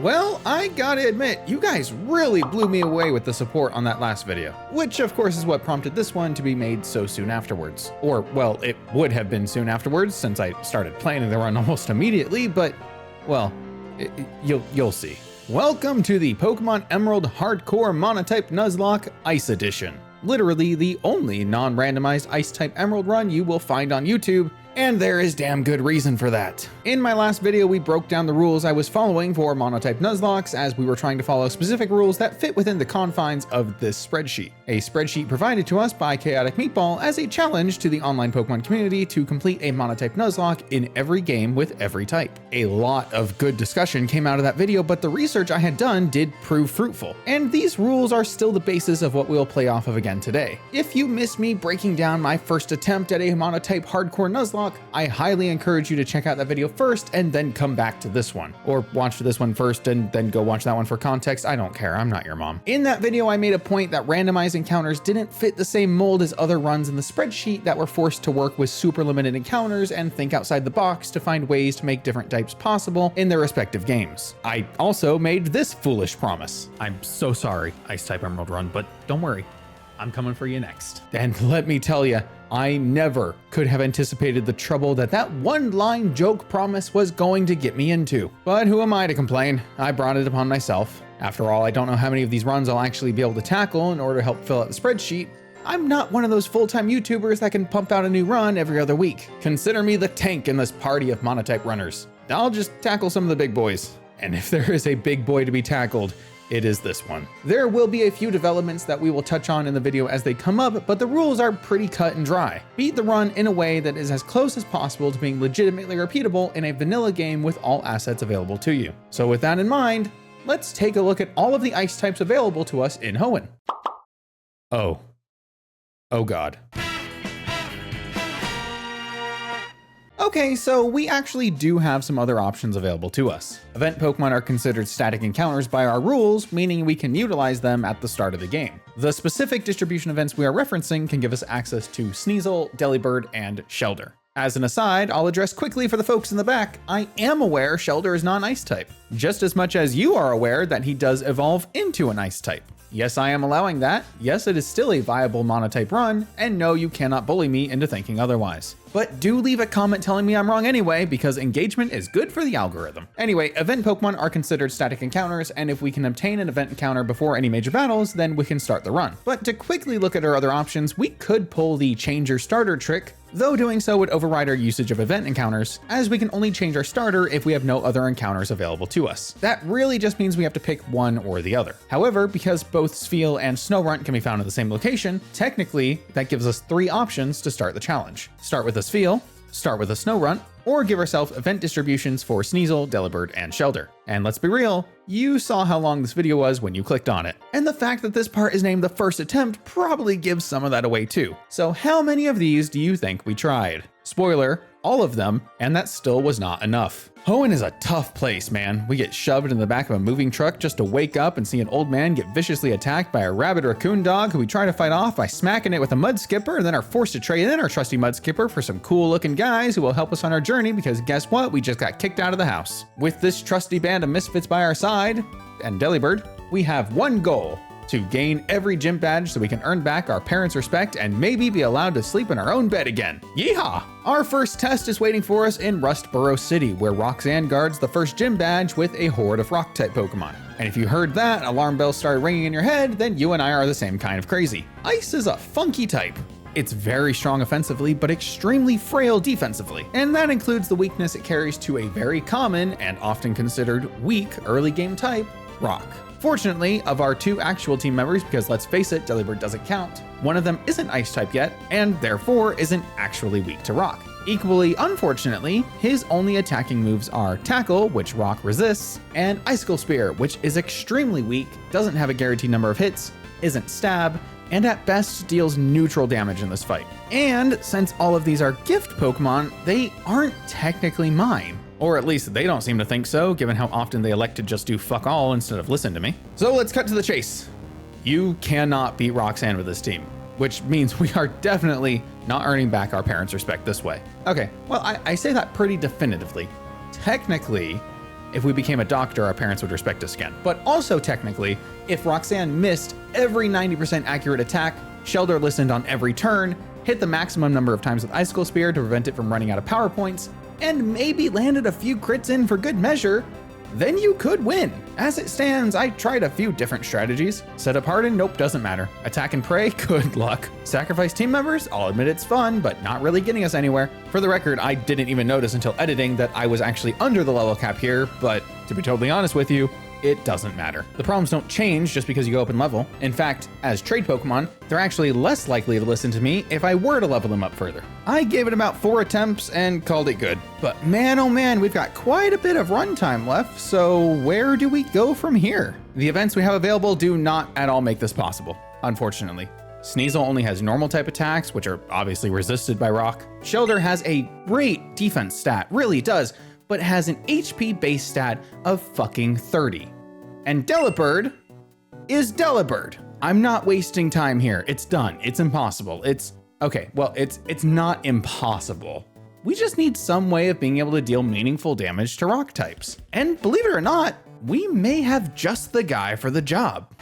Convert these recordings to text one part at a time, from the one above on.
Well, I gotta admit, you guys really blew me away with the support on that last video, which of course is what prompted this one to be made so soon afterwards. Or, well, it would have been soon afterwards since I started planning the run almost immediately, but, well, you'll see. Welcome to the Pokemon Emerald Hardcore Monotype Nuzlocke Ice Edition. Literally the only non-randomized Ice-type Emerald run you will find on YouTube, and there is damn good reason for that. In my last video, we broke down the rules I was following for Monotype Nuzlockes as we were trying to follow specific rules that fit within the confines of this spreadsheet. A spreadsheet provided to us by Chaotic Meatball as a challenge to the online Pokemon community to complete a Monotype Nuzlocke in every game with every type. A lot of good discussion came out of that video, but the research I had done did prove fruitful, and these rules are still the basis of what we'll play off of again today. If you missed me breaking down my first attempt at a Monotype Hardcore Nuzlocke, I highly encourage you to check out that video first and then come back to this one. Or watch this one first and then go watch that one for context. I don't care, I'm not your mom. In that video, I made a point that randomized encounters didn't fit the same mold as other runs in the spreadsheet that were forced to work with super limited encounters and think outside the box to find ways to make different types possible in their respective games. I also made this foolish promise. I'm so sorry, Ice-type Emerald run, but don't worry, I'm coming for you next. And let me tell you, I never could have anticipated the trouble that one-line joke promise was going to get me into. But who am I to complain? I brought it upon myself. After all, I don't know how many of these runs I'll actually be able to tackle in order to help fill out the spreadsheet. I'm not one of those full-time YouTubers that can pump out a new run every other week. Consider me the tank in this party of monotype runners. I'll just tackle some of the big boys. And if there is a big boy to be tackled, it is this one. There will be a few developments that we will touch on in the video as they come up, but the rules are pretty cut and dry. Beat the run in a way that is as close as possible to being legitimately repeatable in a vanilla game with all assets available to you. So with that in mind, let's take a look at all of the ice types available to us in Hoenn. Oh God. Okay, so we actually do have some other options available to us. Event Pokemon are considered static encounters by our rules, meaning we can utilize them at the start of the game. The specific distribution events we are referencing can give us access to Sneasel, Delibird, and Shellder. As an aside, I'll address quickly for the folks in the back, I am aware Shellder is not an ice type, just as much as you are aware that he does evolve into an ice type. Yes, I am allowing that. Yes, it is still a viable monotype run, and no, you cannot bully me into thinking otherwise. But do leave a comment telling me I'm wrong anyway, because engagement is good for the algorithm. Anyway, event Pokemon are considered static encounters, and if we can obtain an event encounter before any major battles, then we can start the run. But to quickly look at our other options, we could pull the change your starter trick, though doing so would override our usage of event encounters, as we can only change our starter if we have no other encounters available to us. That really just means we have to pick one or the other. However, because both Spheal and Snorunt can be found in the same location, technically that gives us 3 options to start the challenge. Start with a Spheal, start with a Snorunt, or give ourselves event distributions for Sneasel, Delibird, and Shellder. And let's be real, you saw how long this video was when you clicked on it. And the fact that this part is named the first attempt probably gives some of that away too. So how many of these do you think we tried? Spoiler, all of them, and that still was not enough. Hoenn is a tough place, man. We get shoved in the back of a moving truck just to wake up and see an old man get viciously attacked by a rabid raccoon dog who we try to fight off by smacking it with a mud skipper, and then are forced to trade in our trusty mud skipper for some cool looking guys who will help us on our journey because guess what? We just got kicked out of the house. With this trusty band of misfits by our side, and Delibird, we have one goal: to gain every gym badge so we can earn back our parents' respect and maybe be allowed to sleep in our own bed again. Yeehaw! Our first test is waiting for us in Rustboro City, where Roxanne guards the first gym badge with a horde of rock-type Pokemon. And if you heard that alarm bell started ringing in your head, then you and I are the same kind of crazy. Ice is a funky type. It's very strong offensively, but extremely frail defensively. And that includes the weakness it carries to a very common and often considered weak early game type, Rock. Fortunately, of our 2 actual team members, because let's face it, Delibird doesn't count, one of them isn't ice type yet, and therefore isn't actually weak to rock. Equally unfortunately, his only attacking moves are Tackle, which rock resists, and Icicle Spear, which is extremely weak, doesn't have a guaranteed number of hits, isn't stab, and at best deals neutral damage in this fight. And since all of these are gift Pokemon, they aren't technically mine. Or at least they don't seem to think so, given how often they elect to just do fuck all instead of listen to me. So let's cut to the chase. You cannot beat Roxanne with this team, which means we are definitely not earning back our parents' respect this way. Okay, well, I say that pretty definitively. Technically, If we became a doctor, our parents would respect us again. But also technically, if Roxanne missed every 90% accurate attack, Shelter listened on every turn, hit the maximum number of times with Icicle Spear to prevent it from running out of power points, and maybe landed a few crits in for good measure, then you could win. As it stands, I tried a few different strategies. Set up Harden, nope, doesn't matter. Attack and pray, good luck. Sacrifice team members, I'll admit it's fun, but not really getting us anywhere. For the record, I didn't even notice until editing that I was actually under the level cap here, but to be totally honest with you, it doesn't matter. The problems don't change just because you go up in level. In fact, as trade Pokemon, they're actually less likely to listen to me if I were to level them up further. I gave it about 4 attempts and called it good. But man, oh man, we've got quite a bit of runtime left, so where do we go from here? The events we have available do not at all make this possible, unfortunately. Sneasel only has normal type attacks, which are obviously resisted by rock. Shelter has a great defense stat, really does, but has an HP base stat of fucking 30. And Delibird is Delibird. I'm not wasting time here. It's done. It's impossible. It's not impossible. We just need some way of being able to deal meaningful damage to rock types. And believe it or not, we may have just the guy for the job.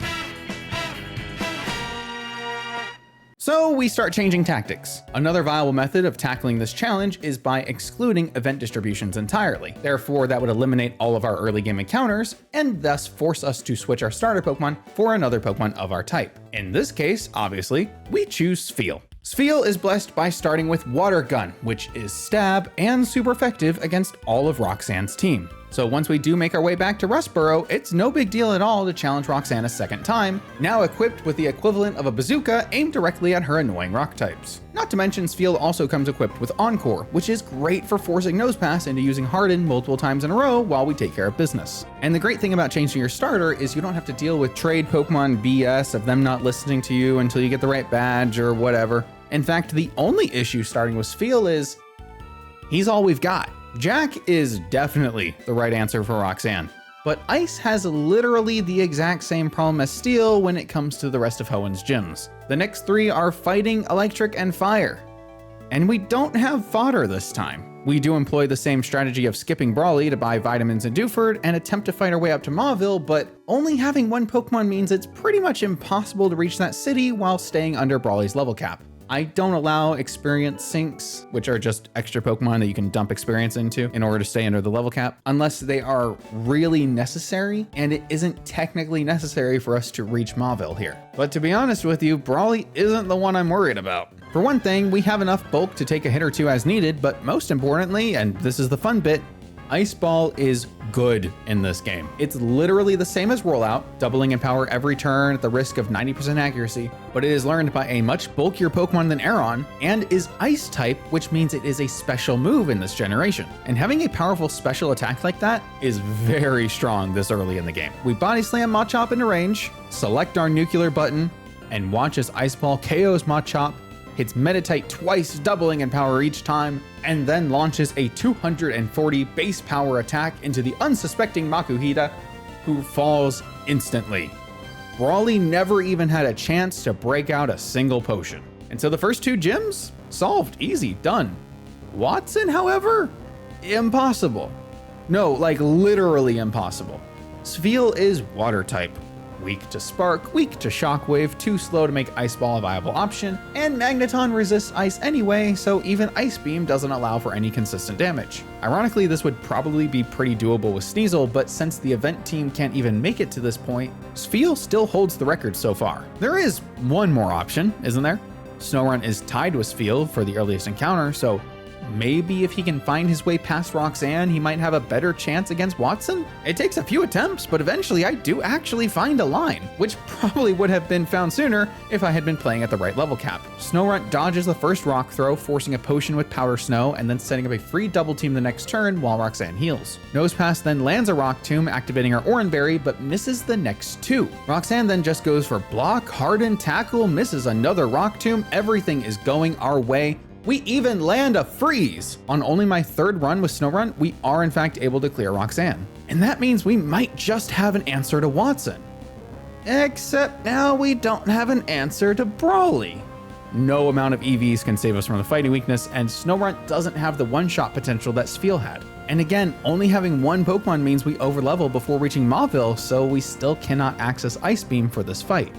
So we start changing tactics. Another viable method of tackling this challenge is by excluding event distributions entirely. Therefore, that would eliminate all of our early game encounters and thus force us to switch our starter Pokemon for another Pokemon of our type. In this case, obviously, we choose Spheal. Spheal is blessed by starting with Water Gun, which is stab and super effective against all of Roxanne's team. So once we do make our way back to Rustboro, it's no big deal at all to challenge Roxanne a second time, now equipped with the equivalent of a bazooka aimed directly at her annoying rock types. Not to mention, Spheal also comes equipped with Encore, which is great for forcing Nosepass into using Harden multiple times in a row while we take care of business. And the great thing about changing your starter is you don't have to deal with trade Pokemon BS of them not listening to you until you get the right badge or whatever. In fact, the only issue starting with Spheal is he's all we've got. Jack is definitely the right answer for Roxanne, but Ice has literally the exact same problem as Steel when it comes to the rest of Hoenn's gyms. The next 3 are Fighting, Electric, and Fire. And we don't have fodder this time. We do employ the same strategy of skipping Brawly to buy vitamins in Dewford and attempt to fight our way up to Mauville, but only having one Pokemon means it's pretty much impossible to reach that city while staying under Brawly's level cap. I don't allow experience sinks, which are just extra Pokemon that you can dump experience into in order to stay under the level cap, unless they are really necessary, and it isn't technically necessary for us to reach Mauville here. But to be honest with you, Brawly isn't the one I'm worried about. For one thing, we have enough bulk to take a hit or two as needed, but most importantly, and this is the fun bit, Ice Ball is good in this game. It's literally the same as Rollout, doubling in power every turn at the risk of 90% accuracy, but it is learned by a much bulkier Pokemon than Aron, and is Ice type, which means it is a special move in this generation. And having a powerful special attack like that is very strong this early in the game. We Body Slam Machop into range, select our Nuclear button, and watch as Ice Ball KOs Machop, hits Meditite twice, doubling in power each time, and then launches a 240 base power attack into the unsuspecting Makuhita, who falls instantly. Brawly never even had a chance to break out a single potion. And so the first 2 gyms? Solved, easy, done. Watson, however, impossible. No, like literally impossible. Spheal is water type. Weak to Spark, weak to Shockwave, too slow to make Ice Ball a viable option, and Magneton resists Ice anyway, so even Ice Beam doesn't allow for any consistent damage. Ironically, this would probably be pretty doable with Sneasel, but since the event team can't even make it to this point, Spheal still holds the record so far. There is one more option, isn't there? Snorunt is tied with Spheal for the earliest encounter, so maybe if he can find his way past Roxanne, he might have a better chance against Watson? It takes a few attempts, but eventually I do actually find a line, which probably would have been found sooner if I had been playing at the right level cap. Snorunt dodges the first rock throw, forcing a potion with Powder Snow, and then setting up a free double team the next turn while Roxanne heals. Nosepass then lands a Rock Tomb, activating her Oran Berry, but misses the next 2. Roxanne then just goes for Block, Harden, Tackle, misses another Rock Tomb. Everything is going our way. We even land a freeze! On only my 3rd run with Snorunt, we are in fact able to clear Roxanne. And that means we might just have an answer to Watson. Except now we don't have an answer to Brawly. No amount of EVs can save us from the fighting weakness, and Snorunt doesn't have the one-shot potential that Spheal had. And again, only having one Pokemon means we overlevel before reaching Mauville, so we still cannot access Ice Beam for this fight.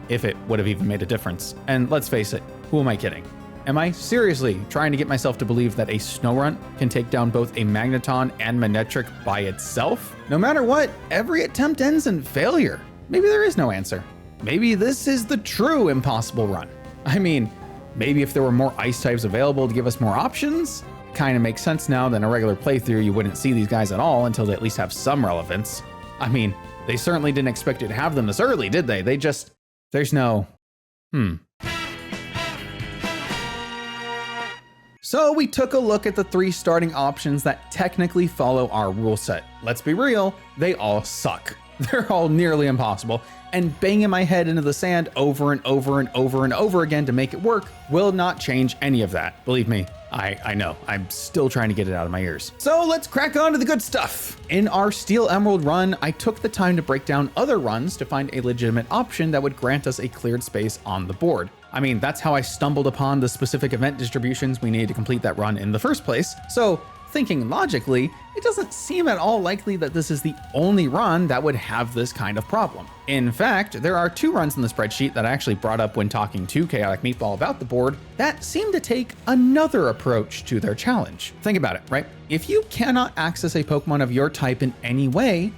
If it would have even made a difference. And let's face it, who am I kidding? Am I seriously trying to get myself to believe that a Snorunt can take down both a Magneton and Manectric by itself? No matter what, every attempt ends in failure. Maybe there is no answer. Maybe this is the true impossible run. I mean, maybe if there were more ice types available to give us more options? Kind of makes sense now that in a regular playthrough you wouldn't see these guys at all until they at least have some relevance. I mean, they certainly didn't expect you to have them this early, did they? There's no... So we took a look at the 3 starting options that technically follow our rule set. Let's be real, they all suck. They're all nearly impossible, and banging my head into the sand over and over and over and over again to make it work will not change any of that. Believe me, I know, I'm still trying to get it out of my ears. So let's crack on to the good stuff. In our Steel Emerald run, I took the time to break down other runs to find a legitimate option that would grant us a cleared space on the board. I mean, that's how I stumbled upon the specific event distributions we needed to complete that run in the first place. So thinking logically, it doesn't seem at all likely that this is the only run that would have this kind of problem. In fact, there are 2 runs in the spreadsheet that I actually brought up when talking to Chaotic Meatball about the board that seem to take another approach to their challenge. Think about it, right? If you cannot access a Pokemon of your type in any way,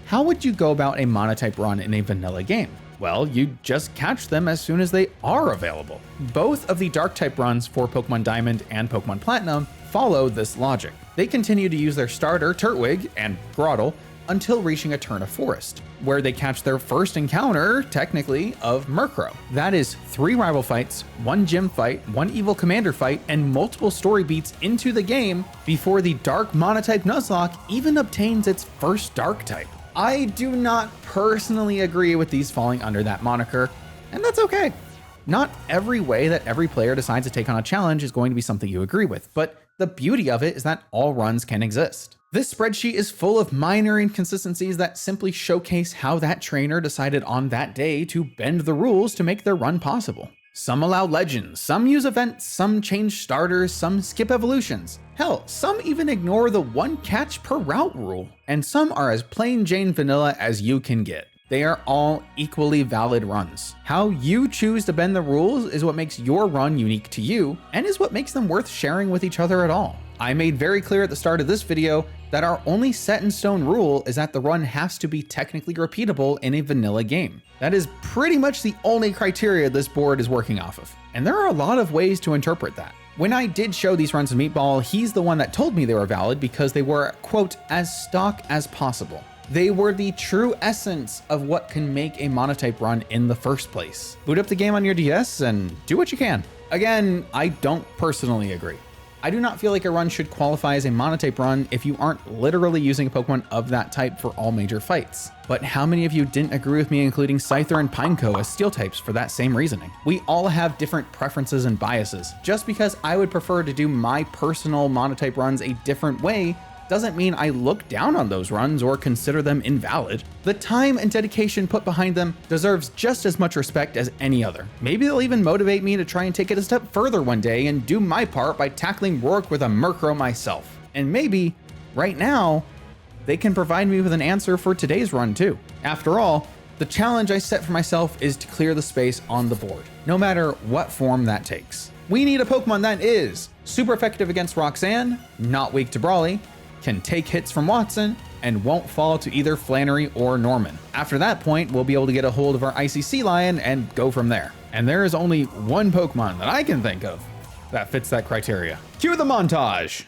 how would you go about a monotype run in a vanilla game? Well, you just catch them as soon as they are available. Both of the dark type runs for Pokemon Diamond and Pokemon Platinum follow this logic. They continue to use their starter, Turtwig and Grotle, until reaching a turn of Forest, where they catch their first encounter, technically, of Murkrow. That is 3 rival fights, 1 gym fight, 1 evil commander fight, and multiple story beats into the game before the dark monotype Nuzlocke even obtains its first dark type. I do not personally agree with these falling under that moniker, and that's okay. Not every way that every player decides to take on a challenge is going to be something you agree with, but the beauty of it is that all runs can exist. This spreadsheet is full of minor inconsistencies that simply showcase how that trainer decided on that day to bend the rules to make their run possible. Some allow legends, some use events, some change starters, some skip evolutions. Hell, some even ignore the 1 catch per route rule, and some are as plain Jane vanilla as you can get. They are all equally valid runs. How you choose to bend the rules is what makes your run unique to you, and is what makes them worth sharing with each other at all. I made very clear at the start of this video that our only set in stone rule is that the run has to be technically repeatable in a vanilla game. That is pretty much the only criteria this board is working off of. And there are a lot of ways to interpret that. When I did show these runs to Meatball, he's the one that told me they were valid because they were, quote, as stock as possible. They were the true essence of what can make a monotype run in the first place. Boot up the game on your DS and do what you can. Again, I don't personally agree. I do not feel like a run should qualify as a monotype run if you aren't literally using a Pokemon of that type for all major fights. But how many of you didn't agree with me including Scyther and Pineco as steel types for that same reasoning? We all have different preferences and biases. Just because I would prefer to do my personal monotype runs a different way doesn't mean I look down on those runs or consider them invalid. The time and dedication put behind them deserves just as much respect as any other. Maybe they'll even motivate me to try and take it a step further one day and do my part by tackling Rourke with a Murkrow myself. And maybe, right now, they can provide me with an answer for today's run too. After all, the challenge I set for myself is to clear the space on the board, no matter what form that takes. We need a Pokemon that is super effective against Roxanne, not weak to Brawly, can take hits from Watson, and won't fall to either Flannery or Norman. After that point, we'll be able to get a hold of our Icy Sea Lion and go from there. And there is only one Pokemon that I can think of that fits that criteria. Cue the montage!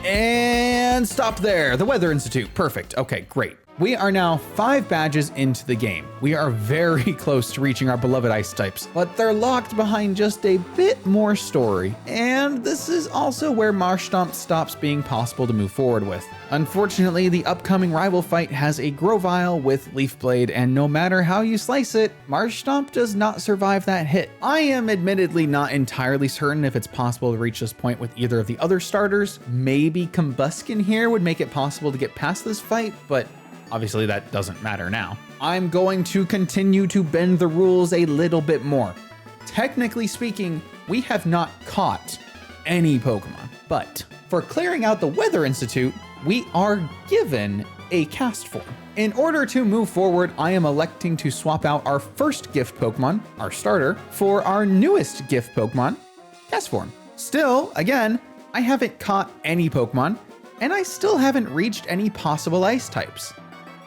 And stop there. The Weather Institute. Perfect. Okay, great. We are now 5 badges into the game. We are very close to reaching our beloved ice types, but they're locked behind just a bit more story. And this is also where Marshtomp stops being possible to move forward with. Unfortunately, the upcoming rival fight has a Grovyle with Leaf Blade, and no matter how you slice it, Marshtomp does not survive that hit. I am admittedly not entirely certain if it's possible to reach this point with either of the other starters. Maybe Combuskin here would make it possible to get past this fight, but obviously that doesn't matter now. I'm going to continue to bend the rules a little bit more. Technically speaking, we have not caught any Pokemon, but for clearing out the Weather Institute, we are given a cast form. In order to move forward, I am electing to swap out our first gift Pokemon, our starter, for our newest gift Pokemon, cast form. Still, again, I haven't caught any Pokemon, and I still haven't reached any possible ice types.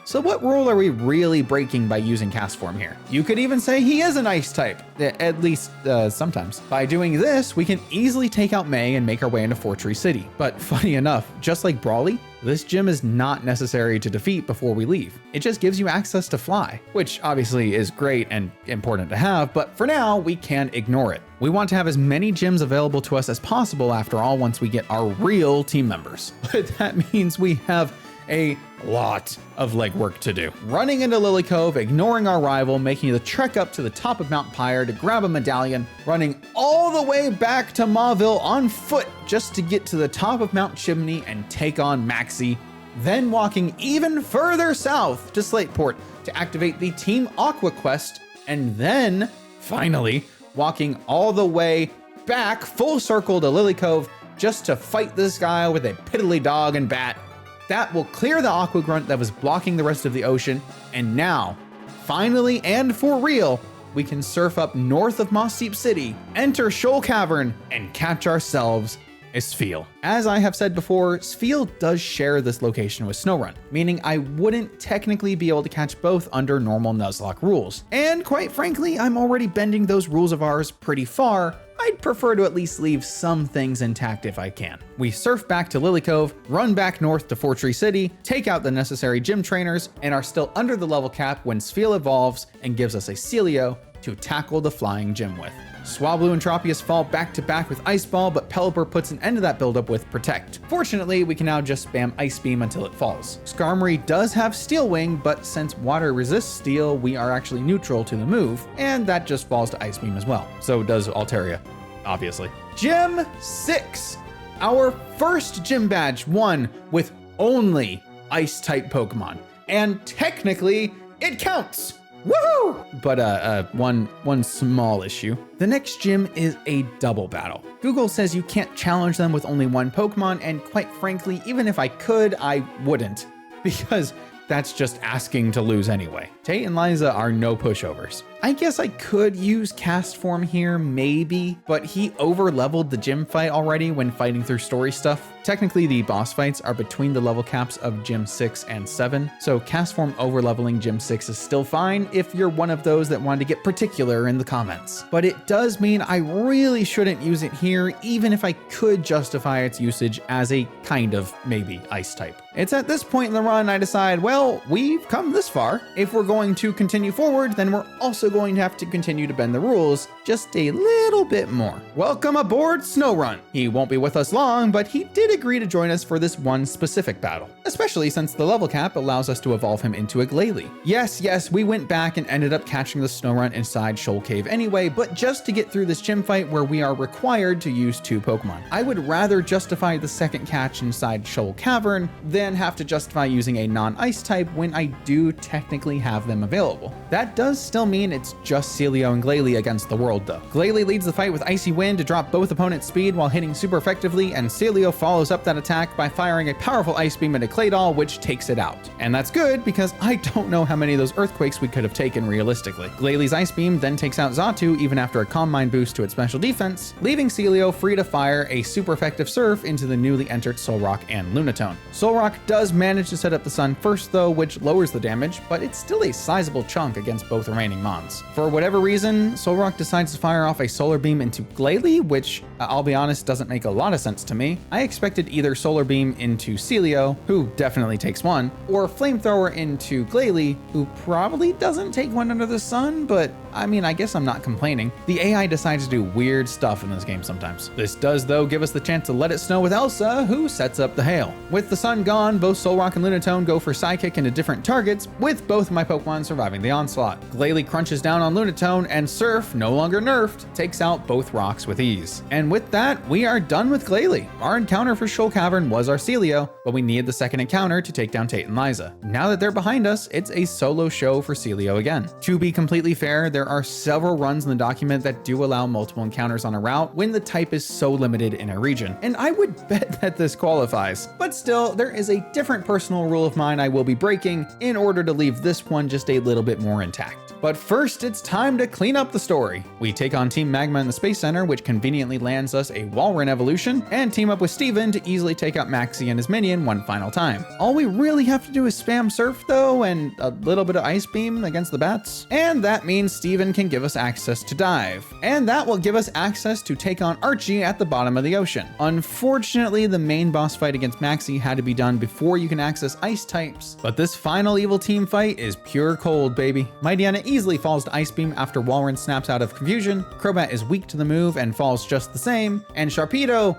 So what rule are we really breaking by using cast form here? You could even say he is an ice type, at least sometimes. By doing this, we can easily take out May and make our way into Fortree City. But funny enough, just like Brawly, this gym is not necessary to defeat before we leave. It just gives you access to fly, which obviously is great and important to have, but for now, we can ignore it. We want to have as many gyms available to us as possible after all once we get our real team members. But that means we have a lot of legwork to do. Running into Lily Cove, ignoring our rival, making the trek up to the top of Mount Pyre to grab a medallion, running all the way back to Mauville on foot just to get to the top of Mount Chimney and take on Maxie, then walking even further south to Slateport to activate the Team Aqua quest, and then, finally, walking all the way back full circle to Lily Cove just to fight this guy with a piddly dog and bat. That will clear the Aqua Grunt that was blocking the rest of the ocean, and now, finally and for real, we can surf up north of Moss Deep City, enter Shoal Cavern, and catch ourselves a Spheal. As I have said before, Spheal does share this location with Snorunt, meaning I wouldn't technically be able to catch both under normal Nuzlocke rules. And quite frankly, I'm already bending those rules of ours pretty far. I'd prefer to at least leave some things intact if I can. We surf back to Lily Cove, run back north to Fortree City, take out the necessary gym trainers, and are still under the level cap when Spheal evolves and gives us a Celio to tackle the flying gym with. Swablu and Tropius fall back to back with Ice Ball, but Pelipper puts an end to that buildup with Protect. Fortunately, we can now just spam Ice Beam until it falls. Skarmory does have Steel Wing, but since water resists steel, we are actually neutral to the move, and that just falls to Ice Beam as well. So does Altaria, obviously. Gym 6! Our first gym badge won with only Ice-type Pokemon. And technically, it counts! Woohoo! But one small issue. The next gym is a double battle. Google says you can't challenge them with only one Pokemon, and quite frankly, even if I could, I wouldn't, because that's just asking to lose anyway. Tate and Liza are no pushovers. I guess I could use cast form here, maybe, but he over-leveled the gym fight already when fighting through story stuff. Technically, the boss fights are between the level caps of Gym 6 and 7, so cast form over-leveling Gym 6 is still fine if you're one of those that wanted to get particular in the comments. But it does mean I really shouldn't use it here, even if I could justify its usage as a kind of maybe ice type. It's at this point in the run I decide, well, we've come this far. If we're going to continue forward, then we're also going to have to continue to bend the rules just a little bit more. Welcome aboard Snorunt. He won't be with us long, but he did agree to join us for this one specific battle, especially since the level cap allows us to evolve him into a Glalie. Yes, we went back and ended up catching the Snorunt inside Shoal Cave anyway, but just to get through this gym fight where we are required to use 2 Pokemon. I would rather justify the second catch inside Shoal Cavern than have to justify using a non-ice type when I do technically have them available. That does still mean it's just Celio and Glalie against the world though. Glalie leads the fight with Icy Wind to drop both opponents' speed while hitting super effectively, and Celio follows up that attack by firing a powerful Ice Beam into Claydol, which takes it out. And that's good because I don't know how many of those Earthquakes we could have taken realistically. Glalie's Ice Beam then takes out Xatu even after a Calm Mind boost to its special defense, leaving Celio free to fire a super effective Surf into the newly entered Solrock and Lunatone. Solrock does manage to set up the Sun first though, which lowers the damage, but it's still a sizable chunk against both remaining Mons. For whatever reason, Solrock decides to fire off a Solar Beam into Glalie, which, I'll be honest, doesn't make a lot of sense to me. I expected either Solar Beam into Celio, who who definitely takes one, or Flamethrower into Glalie, who probably doesn't take one under the sun, but I mean, I guess I'm not complaining. The AI decides to do weird stuff in this game sometimes. This does, though, give us the chance to let it snow with Elsa, who sets up the hail. With the sun gone, both Solrock and Lunatone go for Psychic into different targets, with both of my Pokemon surviving the onslaught. Glalie crunches down on Lunatone, and Surf, no longer nerfed, takes out both rocks with ease. And with that, we are done with Glalie. Our encounter for Shoal Cavern was Arcelio, but we needed the second encounter to take down Tate and Liza. Now that they're behind us, it's a solo show for Celio again. To be completely fair, there are several runs in the document that do allow multiple encounters on a route when the type is so limited in a region, and I would bet that this qualifies. But still, there is a different personal rule of mine I will be breaking in order to leave this one just a little bit more intact. But first, it's time to clean up the story. We take on Team Magma in the Space Center, which conveniently lands us a Walrein evolution, and team up with Steven to easily take out Maxie and his minion one final time. All we really have to do is spam Surf though, and a little bit of Ice Beam against the bats. And that means Steven can give us access to Dive. And that will give us access to take on Archie at the bottom of the ocean. Unfortunately, the main boss fight against Maxie had to be done before you can access Ice types, but this final evil team fight is pure cold, baby. Mightyena easily falls to Ice Beam after Walrein snaps out of confusion. Crobat is weak to the move and falls just the same, and Sharpedo,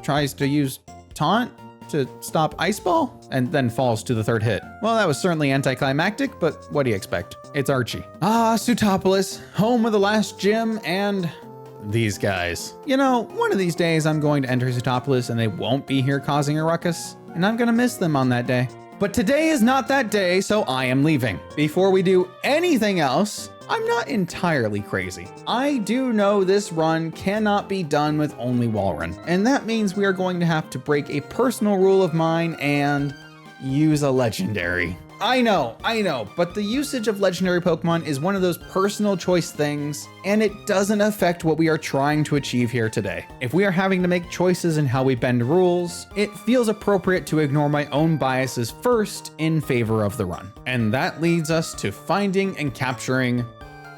tries to use Taunt to stop Ice Ball and then falls to the third hit. Well, that was certainly anticlimactic, but what do you expect? It's Archie. Sootopolis, home of the last gym and these guys. You know, one of these days I'm going to enter Sootopolis and they won't be here causing a ruckus, and I'm gonna miss them on that day. But today is not that day, so I am leaving. Before we do anything else, I'm not entirely crazy. I do know this run cannot be done with only Walrein, and that means we are going to have to break a personal rule of mine and use a legendary. I know, but the usage of legendary Pokemon is one of those personal choice things, and it doesn't affect what we are trying to achieve here today. If we are having to make choices in how we bend rules, it feels appropriate to ignore my own biases first in favor of the run. And that leads us to finding and capturing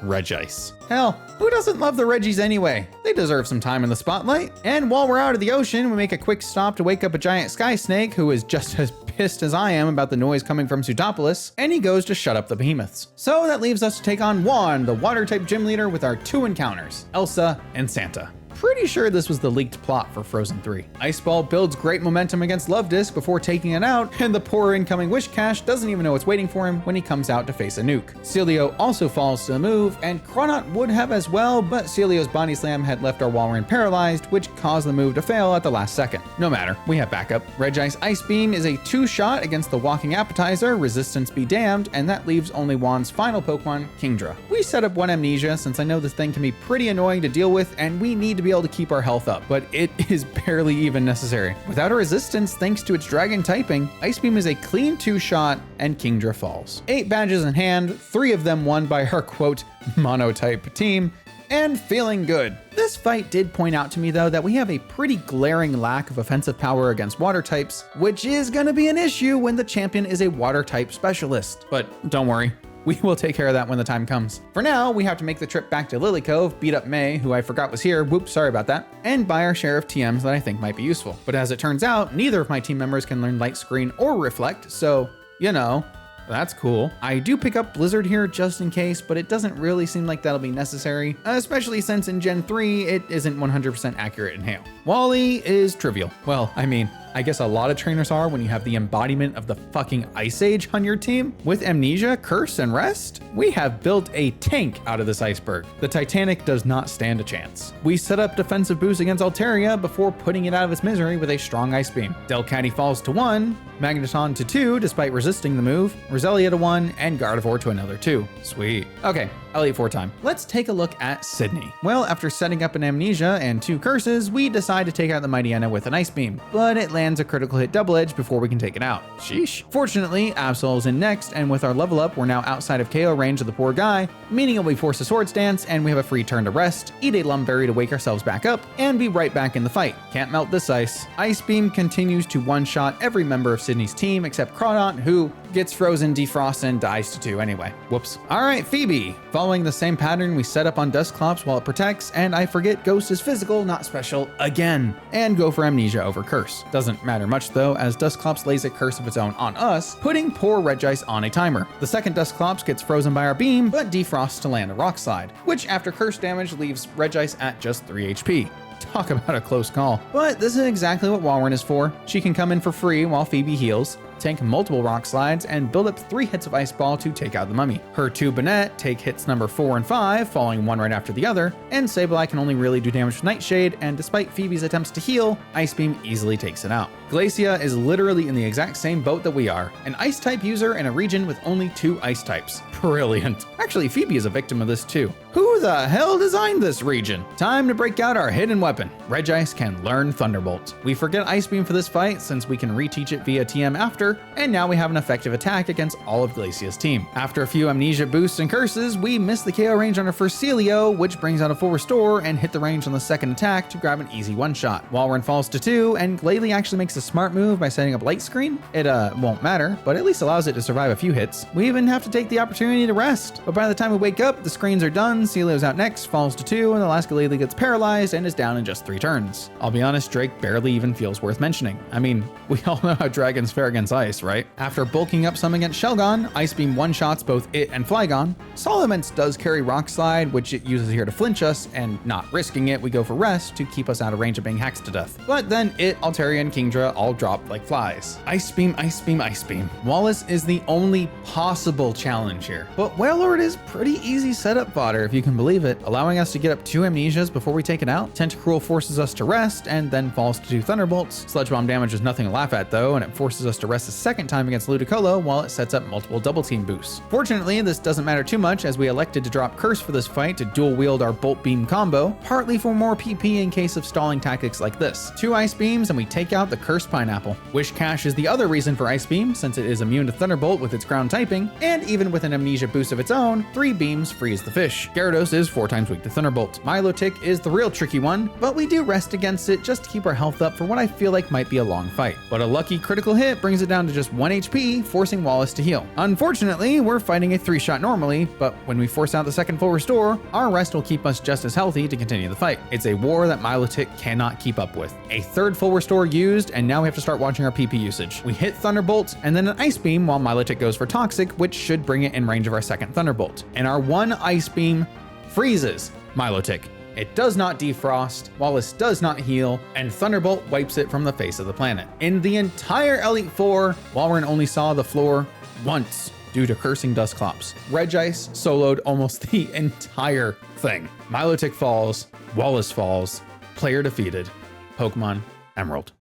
Regice. Hell, who doesn't love the Reggies anyway? They deserve some time in the spotlight. And while we're out of the ocean, we make a quick stop to wake up a giant sky snake who is just as pissed as I am about the noise coming from Sootopolis, and he goes to shut up the behemoths. So that leaves us to take on Hoenn, the water-type gym leader, with our two encounters, Elsa and Santa. Pretty sure this was the leaked plot for Frozen 3. Ice Ball builds great momentum against Love Disc before taking it out, and the poor incoming Wish Cache doesn't even know what's waiting for him when he comes out to face a nuke. Celio also falls to the move, and Cronut would have as well, but Celio's Body Slam had left our Walrein paralyzed, which caused the move to fail at the last second. No matter, we have backup. Regice Ice Beam is a two-shot against the Walking Appetizer, Resistance be damned, and that leaves only Juan's final Pokemon, Kingdra. We set up one Amnesia since I know this thing can be pretty annoying to deal with, and we need to be able to keep our health up, but it is barely even necessary. Without a resistance thanks to its dragon typing, Ice Beam is a clean two-shot and Kingdra falls. 8 badges in hand, 3 of them won by our quote monotype team, and feeling good. This fight did point out to me though that we have a pretty glaring lack of offensive power against water types, which is gonna be an issue when the champion is a water type specialist. But don't worry, we will take care of that when the time comes. For now, we have to make the trip back to Lily Cove, beat up May, who I forgot was here, whoops, sorry about that, and buy our share of TMs that I think might be useful. But as it turns out, neither of my team members can learn Light Screen or Reflect, so, you know, that's cool. I do pick up Blizzard here just in case, but it doesn't really seem like that'll be necessary, especially since in Gen 3, it isn't 100% accurate in Hail. Wally is trivial. Well, I mean, I guess a lot of trainers are when you have the embodiment of the fucking Ice Age on your team. With Amnesia, Curse, and Rest, we have built a tank out of this iceberg. The Titanic does not stand a chance. We set up defensive boost against Altaria before putting it out of its misery with a strong Ice Beam. Delcatty falls to 1, Magneton to 2 despite resisting the move, Roselia to 1, and Gardevoir to another 2. Sweet. Okay, Elite 4 time. Let's take a look at Sydney. Well, after setting up an Amnesia and 2 Curses, we decide to take out the Mightyena with an Ice Beam, but it lands a critical hit double edge before we can take it out. Sheesh. Fortunately, Absol's in next, and with our level up, we're now outside of KO range of the poor guy, meaning we force a Swords Dance, and we have a free turn to rest, eat a Lumberry to wake ourselves back up, and be right back in the fight. Can't melt this ice. Ice Beam continues to one-shot every member of Sydney's team except Cronut, who gets frozen, defrost, and dies to 2 anyway. Whoops. Alright, Phoebe. Following the same pattern, we set up on Dusclops while it protects, and I forget Ghost is physical, not special, again, and go for Amnesia over Curse. Doesn't doesn't matter much though, as Dusclops lays a curse of its own on us, putting poor Regice on a timer. The second Dusclops gets frozen by our beam, but defrosts to land a rock slide, which after curse damage leaves Regice at just 3 HP. Talk about a close call. But this is exactly what Walrun is for. She can come in for free while Phoebe heals, tank multiple rock slides, and build up 3 hits of Ice Ball to take out the mummy. Her 2 Banette take hits number 4 and 5, falling one right after the other, and Sableye can only really do damage with Nightshade, and despite Phoebe's attempts to heal, Ice Beam easily takes it out. Glacia is literally in the exact same boat that we are, an Ice type user in a region with only 2 Ice types. Brilliant. Actually, Phoebe is a victim of this too. Who the hell designed this region? Time to break out our hidden weapon. Regice can learn Thunderbolt. We forget Ice Beam for this fight since we can reteach it via TM after, and now we have an effective attack against all of Glacia's team. After a few amnesia boosts and curses, we miss the KO range on our first Celio, which brings out a full restore and hit the range on the second attack to grab an easy one-shot. Walrun falls to 2, and Glalie actually makes a smart move by setting up Light Screen. It won't matter, but at least allows it to survive a few hits. We even have to take the opportunity to rest, but by the time we wake up, the screens are done, Celio's out next, falls to 2, and the last Glalie gets paralyzed and is down in just 3 turns. I'll be honest, Drake barely even feels worth mentioning. I mean, we all know how dragons fare against ice, right? After bulking up some against Shelgon, Ice Beam one-shots both it and Flygon. Solomence does carry Rock Slide, which it uses here to flinch us, and not risking it, we go for Rest to keep us out of range of being hacked to death. But then it, Altaria, and Kingdra all drop like flies. Ice Beam, Ice Beam, Ice Beam. Wallace is the only possible challenge here, but Wailord is pretty easy setup fodder if you can believe it, allowing us to get up 2 amnesias before we take it out. Tentacruel forces us to rest and then falls to 2 Thunderbolts. Sludge Bomb damage is nothing to laugh at though, and it forces us to rest a second time against Ludicolo while it sets up multiple double team boosts. Fortunately, this doesn't matter too much as we elected to drop Curse for this fight to dual wield our Bolt Beam combo, partly for more PP in case of stalling tactics like this. 2 Ice Beams and we take out the Cursed Pineapple. Wish Cache is the other reason for Ice Beam since it is immune to Thunderbolt with its ground typing, and even with an amnesia boost of its own, 3 beams freeze the fish. Gyarados is 4 times weak to Thunderbolt. Milotic is the real tricky one, but we do rest against it just to keep our health up for what I feel like might be a long fight. But a lucky critical hit brings it down to just 1 HP, forcing Wallace to heal. Unfortunately, we're fighting a 3-shot normally, but when we force out the second full restore, our rest will keep us just as healthy to continue the fight. It's a war that Milotic cannot keep up with. A 3rd full restore used, and now we have to start watching our PP usage. We hit Thunderbolt, and then an Ice Beam while Milotic goes for Toxic, which should bring it in range of our second Thunderbolt. And our 1 Ice Beam freezes Milotic. It does not defrost, Wallace does not heal, and Thunderbolt wipes it from the face of the planet. In the entire Elite Four, Walrun only saw the floor once due to cursing Dusclops. Regice soloed almost the entire thing. Milotic falls, Wallace falls, player defeated, Pokemon Emerald.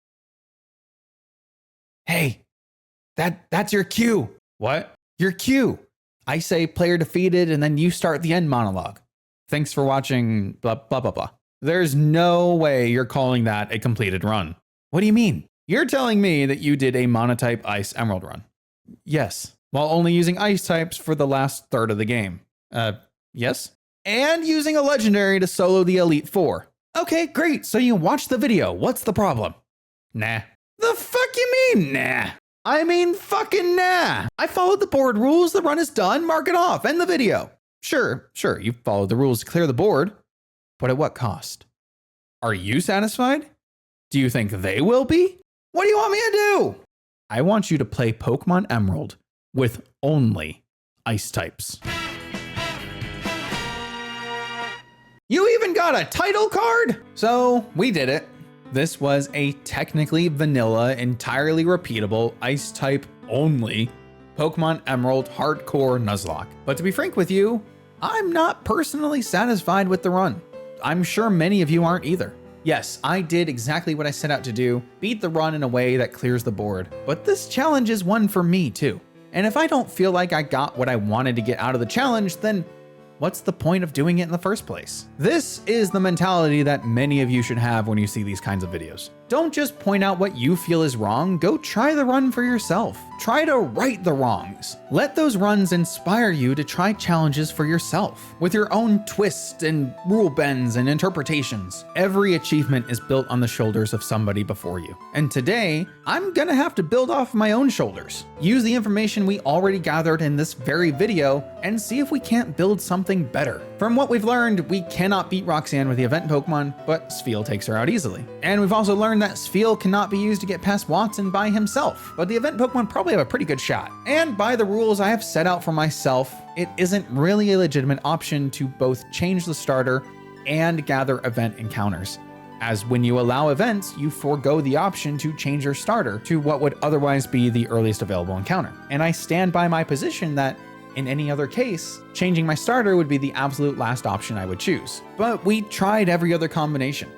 Hey, that's your cue. What? Your cue. I say player defeated and then you start the end monologue. Thanks for watching blah, blah, blah, blah. There's no way you're calling that a completed run. What do you mean? You're telling me that you did a monotype Ice Emerald run. Yes. While only using Ice types for the last third of the game. Yes? And using a legendary to solo the Elite Four. Okay, great. So you watched the video. What's the problem? Nah. The fuck you mean, nah? I mean fucking nah. I followed the board rules. The run is done. Mark it off. End the video. Sure, you followed the rules to clear the board, but at what cost? Are you satisfied? Do you think they will be? What do you want me to do? I want you to play Pokemon Emerald with only Ice types. You even got a title card? So we did it. This was a technically vanilla, entirely repeatable, Ice type only Pokemon Emerald Hardcore Nuzlocke. But to be frank with you, I'm not personally satisfied with the run. I'm sure many of you aren't either. Yes, I did exactly what I set out to do, beat the run in a way that clears the board, but this challenge is one for me too. And if I don't feel like I got what I wanted to get out of the challenge, then what's the point of doing it in the first place? This is the mentality that many of you should have when you see these kinds of videos. Don't just point out what you feel is wrong, go try the run for yourself. Try to right the wrongs. Let those runs inspire you to try challenges for yourself, with your own twists and rule bends and interpretations. Every achievement is built on the shoulders of somebody before you. And today, I'm gonna have to build off my own shoulders. Use the information we already gathered in this very video and see if we can't build something better. From what we've learned, we cannot beat Roxanne with the event Pokemon, but Spheal takes her out easily. And we've also learned that Sfeel cannot be used to get past Watson by himself, but the event Pokemon probably have a pretty good shot. And by the rules I have set out for myself, it isn't really a legitimate option to both change the starter and gather event encounters, as when you allow events, you forego the option to change your starter to what would otherwise be the earliest available encounter. And I stand by my position that in any other case, changing my starter would be the absolute last option I would choose. But we tried every other combination.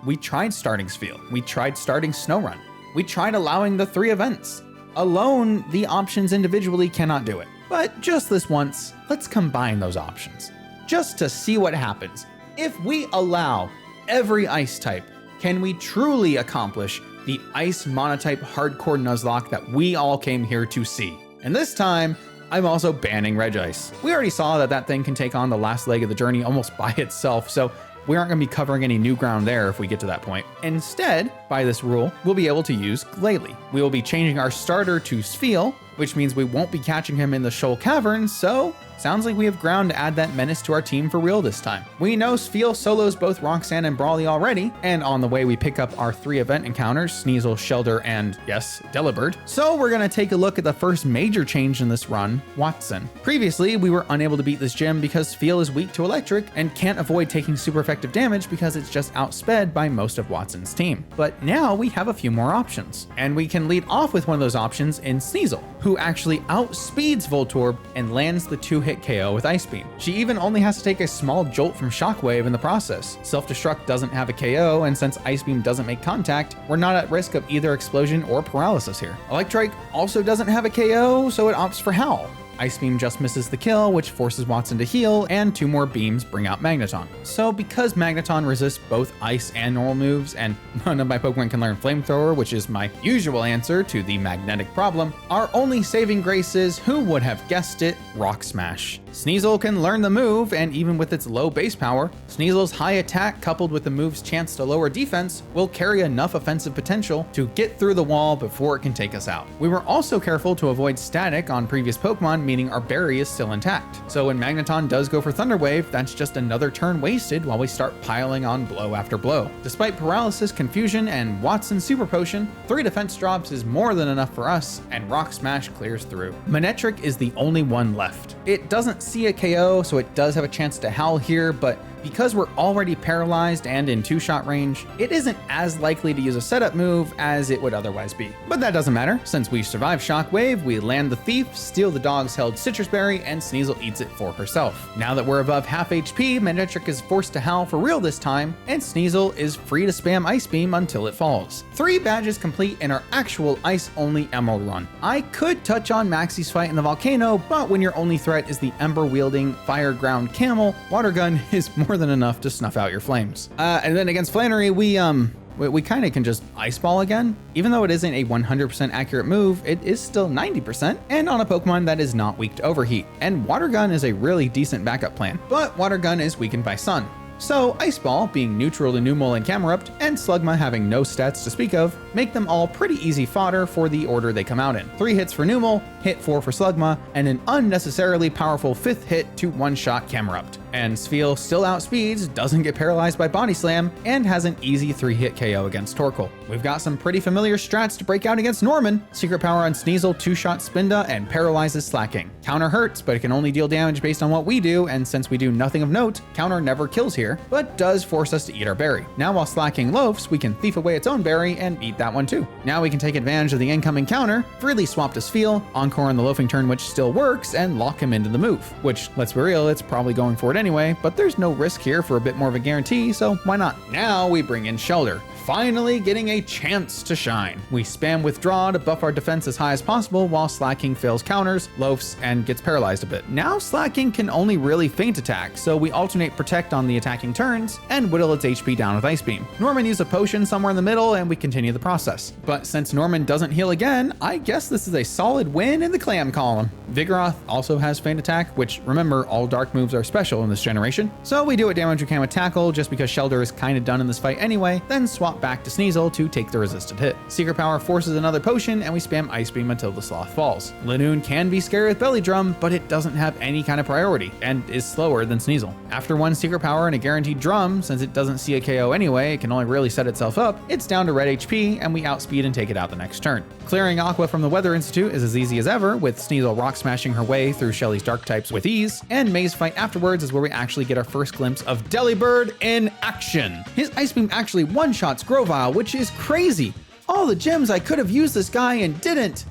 We tried starting Sfeel. We tried starting Snow-Run. We tried allowing the 3 events. Alone, the options individually cannot do it. But just this once, let's combine those options, just to see what happens. If we allow every ice type, can we truly accomplish the ice monotype hardcore Nuzlocke that we all came here to see? And this time, I'm also banning Regice. We already saw that that thing can take on the last leg of the journey almost by itself, so we aren't going to be covering any new ground there if we get to that point. Instead, by this rule, we'll be able to use Glalie. We will be changing our starter to Sfeel, which means we won't be catching him in the Shoal Cavern, so sounds like we have ground to add that menace to our team for real this time. We know Sfeel solos both Roxanne and Brawly already, and on the way we pick up our 3 event encounters, Sneasel, Shelder, and yes, Delibird. So we're gonna take a look at the first major change in this run, Watson. Previously, we were unable to beat this gym because Sfeel is weak to electric and can't avoid taking super effective damage because it's just outsped by most of Watson's team. But now we have a few more options, and we can lead off with one of those options in Sneasel, who actually outspeeds Voltorb and lands the 2-hit KO with Ice Beam. She even only has to take a small jolt from Shockwave in the process. Self-Destruct doesn't have a KO, and since Ice Beam doesn't make contact, we're not at risk of either explosion or paralysis here. Electrike also doesn't have a KO, so it opts for Howl. Ice Beam just misses the kill, which forces Watson to heal, and 2 more beams bring out Magneton. So because Magneton resists both ice and normal moves, and none of my Pokemon can learn Flamethrower, which is my usual answer to the magnetic problem, our only saving grace is, who would have guessed it, Rock Smash. Sneasel can learn the move, and even with its low base power, Sneasel's high attack coupled with the move's chance to lower defense will carry enough offensive potential to get through the wall before it can take us out. We were also careful to avoid static on previous Pokemon, meaning our berry is still intact. So when Magneton does go for Thunder Wave, that's just another turn wasted while we start piling on blow after blow. Despite Paralysis, Confusion, and Watson's Super Potion, 3 defense drops is more than enough for us, and Rock Smash clears through. Manectric is the only one left. It doesn't see a KO, so it does have a chance to Howl here, but because we're already paralyzed and in 2-shot range, it isn't as likely to use a setup move as it would otherwise be. But that doesn't matter, since we survive Shockwave, we land the Thief, steal the dog's held Citrus Berry, and Sneasel eats it for herself. Now that we're above half HP, Manectric is forced to Howl for real this time, and Sneasel is free to spam Ice Beam until it falls. 3 badges complete in our actual ice-only Emerald run. I could touch on Maxie's fight in the volcano, but when your only threat is the Ember-wielding, fire-ground camel, Water Gun is more than enough to snuff out your flames. And then against Flannery, we kind of can just Ice Ball again. Even though it isn't a 100% accurate move, it is still 90%, and on a Pokemon that is not weak to Overheat. And Water Gun is a really decent backup plan, but Water Gun is weakened by Sun. So Ice Ball, being neutral to Numel and Camerupt, and Slugma having no stats to speak of, make them all pretty easy fodder for the order they come out in. 3 hits for Numel, hit 4 for Slugma, and an unnecessarily powerful 5th hit to one-shot Camerupt. And Sfeel still outspeeds, doesn't get paralyzed by Body Slam, and has an easy 3-hit KO against Torkoal. We've got some pretty familiar strats to break out against Norman. Secret Power on Sneasel 2-shot Spinda and paralyzes Slacking. Counter hurts, but it can only deal damage based on what we do, and since we do nothing of note, Counter never kills here, but does force us to eat our berry. Now while Slacking loafs, we can thief away its own berry and eat that one too. Now we can take advantage of the incoming counter, freely swap to Sfeel, Encore on the loafing turn which still works, and lock him into the move. Which, let's be real, it's probably going for it anyway, but there's no risk here for a bit more of a guarantee, so why not? Now we bring in Shelder, finally getting a chance to shine. We spam Withdraw to buff our defense as high as possible while Slacking fails counters, loafs, and gets paralyzed a bit. Now Slacking can only really feint attack, so we alternate Protect on the attacking turns and whittle its HP down with Ice Beam. Norman used a potion somewhere in the middle and we continue the process. But since Norman doesn't heal again, I guess this is a solid win in the clam column. Vigoroth also has feint attack, which remember all dark moves are special in this generation. So we do what damage we can with Tackle, just because Shelter is kinda done in this fight anyway, then swap back to Sneasel to take the resisted hit. Secret Power forces another potion, and we spam Ice Beam until the Sloth falls. Linoone can be scary with Belly Drum, but it doesn't have any kind of priority, and is slower than Sneasel. After one Secret Power and a guaranteed drum, since it doesn't see a KO anyway, it can only really set itself up, it's down to red HP, and we outspeed and take it out the next turn. Clearing Aqua from the Weather Institute is as easy as ever, with Sneasel rock smashing her way through Shelly's dark types with ease, and Maze Fight afterwards is where we actually get our first glimpse of Delibird in action. His Ice Beam actually one-shots Grovyle, which is crazy. All the gems I could have used this guy and didn't.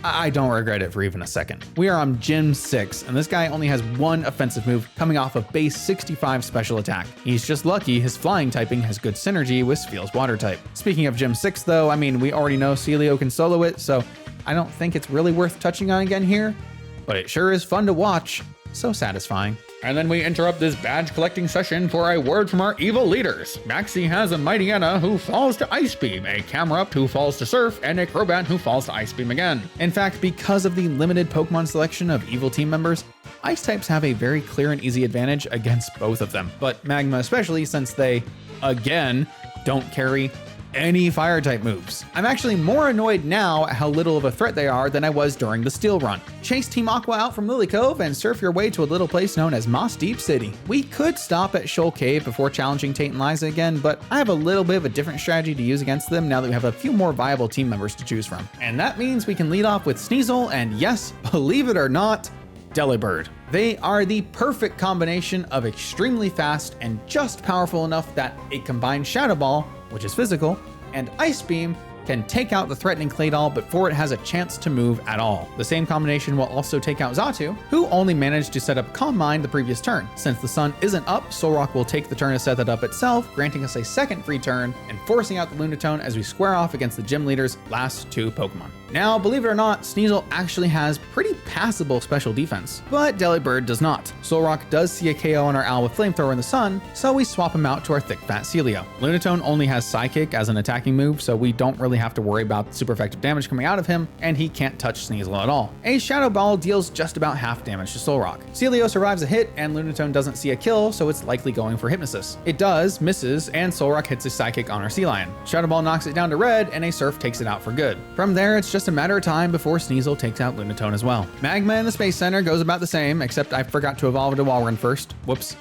I don't regret it for even a second. We are on Gym 6, and this guy only has one offensive move coming off of base 65 special attack. He's just lucky his flying typing has good synergy with Spheel's water type. Speaking of Gym 6 though, I mean, we already know Celio can solo it, so I don't think it's really worth touching on again here, but it sure is fun to watch. So satisfying. And then we interrupt this badge collecting session for a word from our evil leaders. Maxie has a Mightyena who falls to Ice Beam, a Camerupt who falls to Surf, and a Crobat who falls to Ice Beam again. In fact, because of the limited Pokemon selection of evil team members, Ice types have a very clear and easy advantage against both of them, but Magma especially, since they, again, don't carry any fire type moves. I'm actually more annoyed now at how little of a threat they are than I was during the Steel run. Chase Team Aqua out from Lily Cove and surf your way to a little place known as Moss Deep City. We could stop at Shoal Cave before challenging Tate and Liza again, but I have a little bit of a different strategy to use against them now that we have a few more viable team members to choose from. And that means we can lead off with Sneasel and, yes, believe it or not, Delibird. They are the perfect combination of extremely fast and just powerful enough that a combined Shadow Ball, which is physical, and Ice Beam can take out the threatening Claydol before it has a chance to move at all. The same combination will also take out Xatu, who only managed to set up Calm Mind the previous turn. Since the sun isn't up, Solrock will take the turn to set that up itself, granting us a second free turn and forcing out the Lunatone as we square off against the gym leader's last two Pokemon. Now, believe it or not, Sneasel actually has pretty passable special defense, but Delibird does not. Solrock does see a KO on our Owl with Flamethrower in the sun, so we swap him out to our thick fat Celio. Lunatone only has Psychic as an attacking move, so we don't really have to worry about super effective damage coming out of him, and he can't touch Sneasel at all. A Shadow Ball deals just about half damage to Solrock. Celio survives a hit, and Lunatone doesn't see a kill, so it's likely going for Hypnosis. It does, misses, and Solrock hits a Psychic on our Sea Lion. Shadow Ball knocks it down to red, and a Surf takes it out for good. From there, it's just a matter of time before Sneasel takes out Lunatone as well. Magma in the Space Center goes about the same, except I forgot to evolve into Walrein first. Whoops.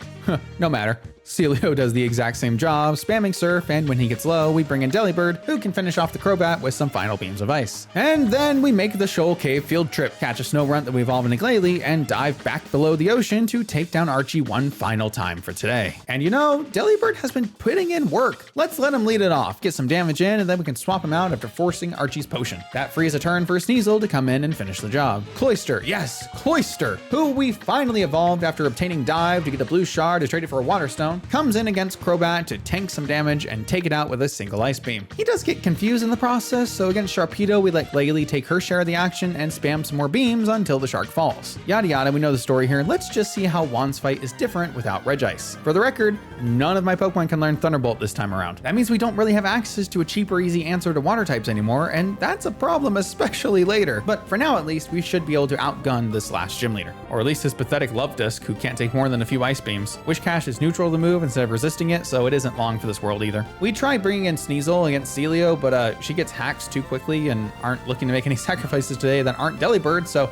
No matter. Celio does the exact same job, spamming Surf, and when he gets low, we bring in Delibird, who can finish off the Crobat with some final beams of ice. And then we make the Shoal Cave field trip, catch a Snorunt that we evolve into Glalie, and dive back below the ocean to take down Archie one final time for today. And you know, Delibird has been putting in work. Let's let him lead it off, get some damage in, and then we can swap him out after forcing Archie's potion. That frees a turn for Sneasel to come in and finish the job. Cloyster, yes, Cloyster, who we finally evolved after obtaining Dive to get a blue shard to trade it for a Water Stone, comes in against Crobat to tank some damage and take it out with a single Ice Beam. He does get confused in the process, so against Sharpedo, we let Glalie take her share of the action and spam some more beams until the shark falls. Yada yada, we know the story here. Let's just see how Juan's fight is different without Regice. For the record, none of my Pokemon can learn Thunderbolt this time around. That means we don't really have access to a cheap or easy answer to water types anymore, and that's a problem, especially later. But for now at least, we should be able to outgun this last gym leader. Or at least his pathetic Love Disc, who can't take more than a few Ice Beams. Wishcash is neutral to the move instead of resisting it, so it isn't long for this world either. We tried bringing in Sneasel against Celio, but she gets hacked too quickly and aren't looking to make any sacrifices today that aren't Delibird, so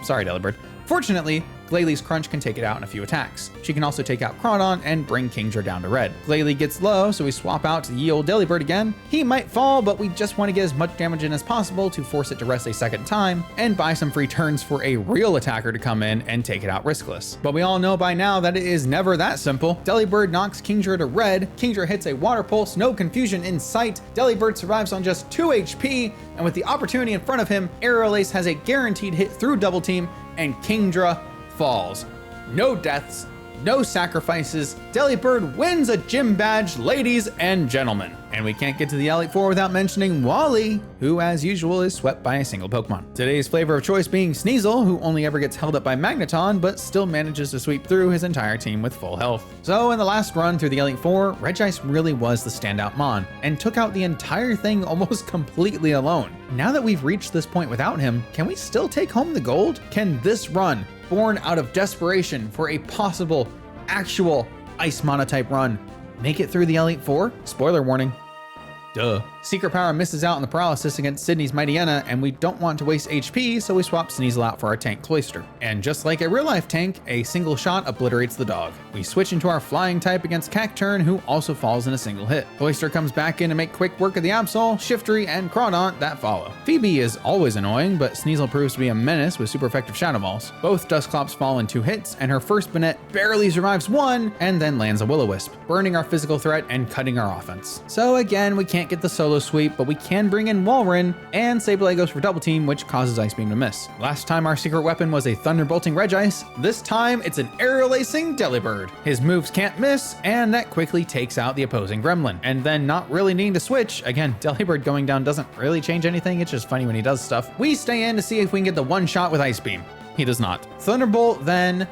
sorry Delibird. Fortunately, Glalie's Crunch can take it out in a few attacks. She can also take out Crawdon and bring Kingdra down to red. Glalie gets low, so we swap out to the ye old Delibird again. He might fall, but we just want to get as much damage in as possible to force it to rest a second time and buy some free turns for a real attacker to come in and take it out riskless. But we all know by now that it is never that simple. Delibird knocks Kingdra to red. Kingdra hits a Water Pulse, no confusion in sight. Delibird survives on just 2 HP, and with the opportunity in front of him, Aerial Ace has a guaranteed hit through Double Team, and Kingdra falls. No deaths, no sacrifices. Delibird wins a gym badge, ladies and gentlemen. And we can't get to the Elite Four without mentioning Wally, who as usual is swept by a single Pokemon. Today's flavor of choice being Sneasel, who only ever gets held up by Magneton, but still manages to sweep through his entire team with full health. So in the last run through the Elite Four, Regice really was the standout Mon, and took out the entire thing almost completely alone. Now that we've reached this point without him, can we still take home the gold? Can this run, born out of desperation for a possible actual Ice Monotype run make it through the Elite Four? Spoiler warning. Duh. Secret Power misses out on the paralysis against Sydney's Mightyena, and we don't want to waste HP, so we swap Sneasel out for our tank Cloyster. And just like a real-life tank, a single shot obliterates the dog. We switch into our flying type against Cacturn, who also falls in a single hit. Cloyster comes back in to make quick work of the Absol, Shiftry, and Crawdaunt that follow. Phoebe is always annoying, but Sneasel proves to be a menace with super effective Shadow Balls. Both Dusclops fall in 2 hits, and her first Banette barely survives 1, and then lands a Will-O-Wisp, burning our physical threat and cutting our offense. So again, we can't get the solo sweep, but we can bring in Walrein, and Sableye goes for double team, which causes Ice Beam to miss. Last time our secret weapon was a Thunderbolting Regice, this time it's an Aerial Acing Delibird. His moves can't miss, and that quickly takes out the opposing Gremlin. And then not really needing to switch, again, Delibird going down doesn't really change anything, it's just funny when he does stuff. We stay in to see if we can get the one shot with Ice Beam. He does not. Thunderbolt then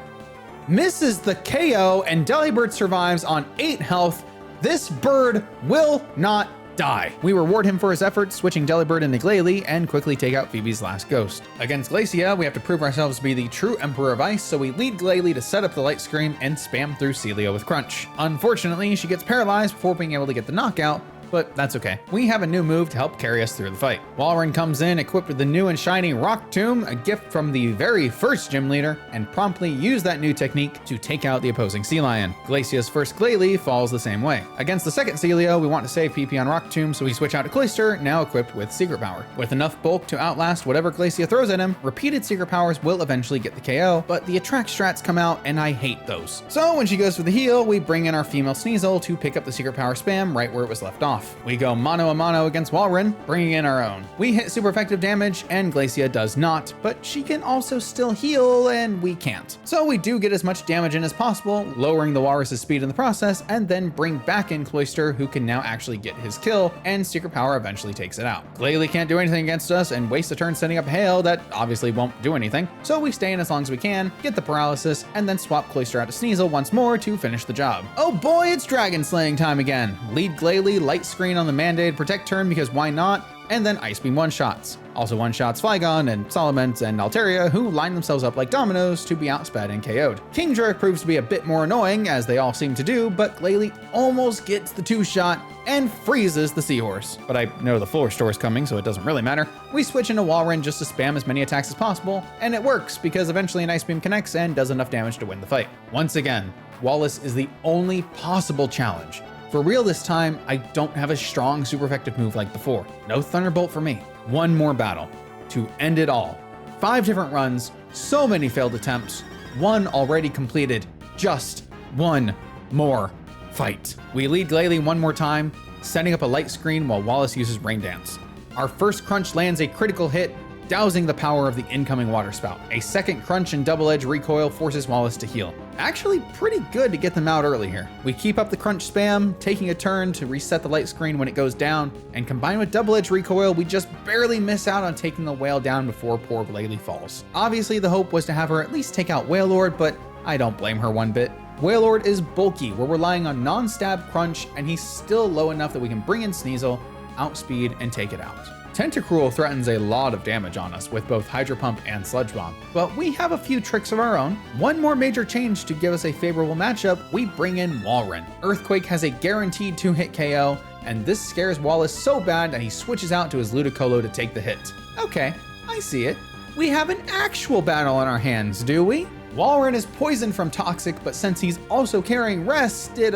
misses the KO, and Delibird survives on 8 health. This bird will not die. We reward him for his efforts, switching Delibird into Glalie, and quickly take out Phoebe's last ghost. Against Glacia, we have to prove ourselves to be the true Emperor of Ice, so we lead Glalie to set up the Light Screen and spam through Celio with Crunch. Unfortunately, she gets paralyzed before being able to get the knockout, but that's okay. We have a new move to help carry us through the fight. Walrein comes in equipped with the new and shiny Rock Tomb, a gift from the very first gym leader, and promptly use that new technique to take out the opposing Sea Lion. Glacia's first Glalie falls the same way. Against the second Celio, we want to save PP on Rock Tomb, so we switch out to Cloyster, now equipped with Secret Power. With enough bulk to outlast whatever Glacia throws at him, repeated Secret Powers will eventually get the KO, but the Attract strats come out, and I hate those. So when she goes for the heal, we bring in our female Sneasel to pick up the Secret Power spam right where it was left off. We go mano a mano against Walrein, bringing in our own. We hit super effective damage, and Glacia does not, but she can also still heal, and we can't. So we do get as much damage in as possible, lowering the Walrus's speed in the process, and then bring back in Cloyster, who can now actually get his kill, and Secret Power eventually takes it out. Glalie can't do anything against us, and waste a turn setting up Hail that obviously won't do anything, so we stay in as long as we can, get the paralysis, and then swap Cloyster out to Sneasel once more to finish the job. Oh boy, it's Dragon Slaying time again. Lead Glalie, Light Screen on the Mandated Protect turn because why not? And then Ice Beam one-shots. Also one-shots Flygon and Salamence and Altaria, who line themselves up like dominoes to be outsped and KO'd. Kingdra proves to be a bit more annoying, as they all seem to do, but Glalie almost gets the 2-shot and freezes the Seahorse. But I know the full restore is coming, so it doesn't really matter. We switch into Walrein just to spam as many attacks as possible, and it works because eventually an Ice Beam connects and does enough damage to win the fight. Once again, Wallace is the only possible challenge. For real this time, I don't have a strong super effective move like before. No Thunderbolt for me. One more battle to end it all. 5 different runs, so many failed attempts, 1 already completed, just 1 more fight. We lead Glalie one more time, setting up a Light Screen while Wallace uses Rain Dance. Our first Crunch lands a critical hit, dousing the power of the incoming Water Spout. A second Crunch and Double Edge recoil forces Wallace to heal. Actually pretty good to get them out early here. We keep up the Crunch spam, taking a turn to reset the Light Screen when it goes down, and combined with Double Edge recoil, we just barely miss out on taking the whale down before poor Glalie falls. Obviously the hope was to have her at least take out Wailord, but I don't blame her one bit. Wailord is bulky, we're relying on non-stab Crunch, and he's still low enough that we can bring in Sneasel, outspeed, and take it out. Tentacruel threatens a lot of damage on us with both Hydro Pump and Sludge Bomb, but we have a few tricks of our own. One more major change to give us a favorable matchup, we bring in Walrein. Earthquake has a guaranteed 2-hit KO, and this scares Wallace so bad that he switches out to his Ludicolo to take the hit. Okay, I see it. We have an actual battle on our hands, do we? Walrein is poisoned from Toxic, but since he's also carrying Rest, it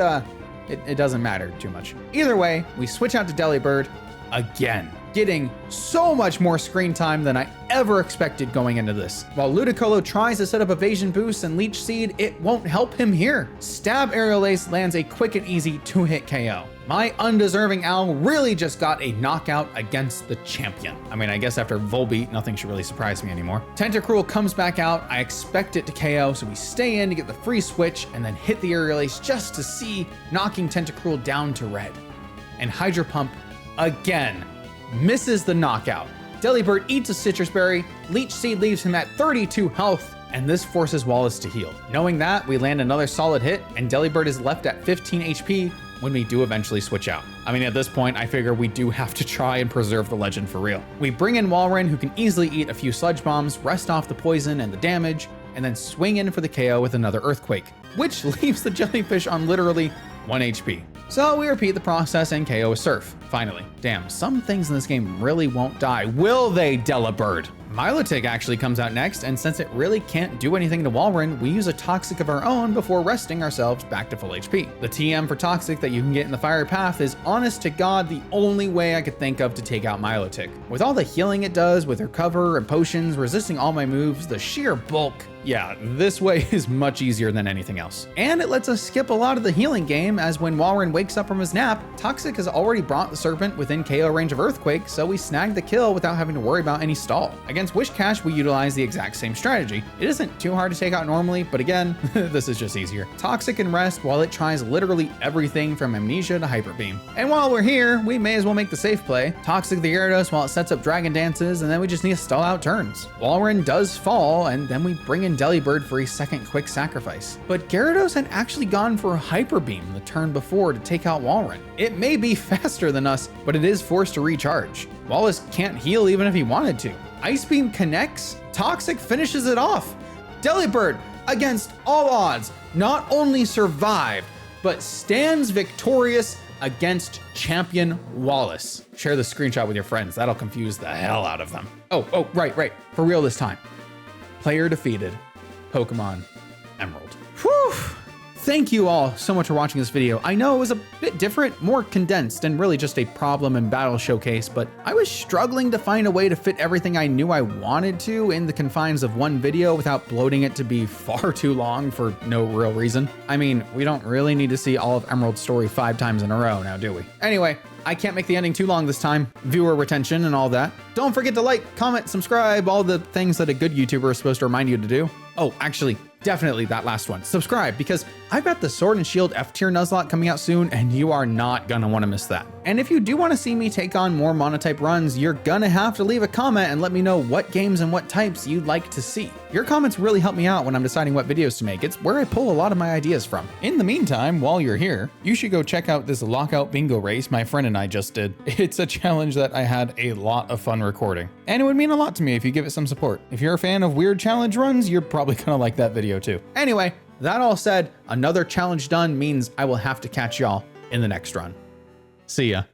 doesn't matter too much. Either way, we switch out to Delibird again, getting so much more screen time than I ever expected going into this. While Ludicolo tries to set up Evasion Boost and Leech Seed, it won't help him here. Stab Aerial Ace lands a quick and easy 2-hit KO. My undeserving Owl really just got a knockout against the champion. I mean, I guess after Volbeat, nothing should really surprise me anymore. Tentacruel comes back out. I expect it to KO, so we stay in to get the free switch and then hit the Aerial Ace just to see, knocking Tentacruel down to red. And Hydro Pump again misses the knockout. Delibird eats a Citrus Berry, Leech Seed leaves him at 32 health, and this forces Wallace to heal. Knowing that, we land another solid hit, and Delibird is left at 15 HP when we do eventually switch out. I mean, at this point, I figure we do have to try and preserve the legend for real. We bring in Walrein, who can easily eat a few Sludge Bombs, rest off the poison and the damage, and then swing in for the KO with another Earthquake, which leaves the jellyfish on literally 1 HP. So we repeat the process and KO a Surf. Finally. Damn, some things in this game really won't die. Will they, Delibird? Milotic actually comes out next, and since it really can't do anything to Walrein, we use a Toxic of our own before resting ourselves back to full HP. The TM for Toxic that you can get in the Fiery Path is honest to God the only way I could think of to take out Milotic. With all the healing it does with Recover and potions, resisting all my moves, the sheer bulk, yeah, this way is much easier than anything else. And it lets us skip a lot of the healing game, as when Walrein wakes up from his nap, Toxic has already brought the Serpent within KO range of Earthquake, so we snag the kill without having to worry about any stall. Against Wishcash, we utilize the exact same strategy. It isn't too hard to take out normally, but again, this is just easier. Toxic can rest while it tries literally everything from Amnesia to Hyper Beam. And while we're here, we may as well make the safe play. Toxic the Gyarados while it sets up Dragon Dances, and then we just need to stall out turns. Walrein does fall, and then we bring in Delibird for a second quick sacrifice. But Gyarados had actually gone for Hyper Beam the turn before to take out Walrein. It may be faster than us, but it is forced to recharge. Wallace can't heal even if he wanted to. Ice Beam connects, Toxic finishes it off. Delibird, against all odds, not only survived, but stands victorious against Champion Wallace. Share the screenshot with your friends, that'll confuse the hell out of them. Oh, right, for real this time. Player defeated, Pokemon Emerald. Whew! Thank you all so much for watching this video. I know it was a bit different, more condensed, and really just a problem and battle showcase, but I was struggling to find a way to fit everything I knew I wanted to in the confines of one video without bloating it to be far too long for no real reason. I mean, we don't really need to see all of Emerald's story 5 times in a row now, do we? Anyway, I can't make the ending too long this time. Viewer retention and all that. Don't forget to like, comment, subscribe, all the things that a good YouTuber is supposed to remind you to do. Oh, actually, definitely that last one. Subscribe, because I've got the Sword and Shield F-tier Nuzlocke coming out soon, and you are not gonna wanna miss that. And if you do wanna see me take on more monotype runs, you're gonna have to leave a comment and let me know what games and what types you'd like to see. Your comments really help me out when I'm deciding what videos to make. It's where I pull a lot of my ideas from. In the meantime, while you're here, you should go check out this lockout bingo race my friend and I just did. It's a challenge that I had a lot of fun recording. And it would mean a lot to me if you give it some support. If you're a fan of weird challenge runs, you're probably gonna like that video too. Anyway, that all said, another challenge done means I will have to catch y'all in the next run. See ya.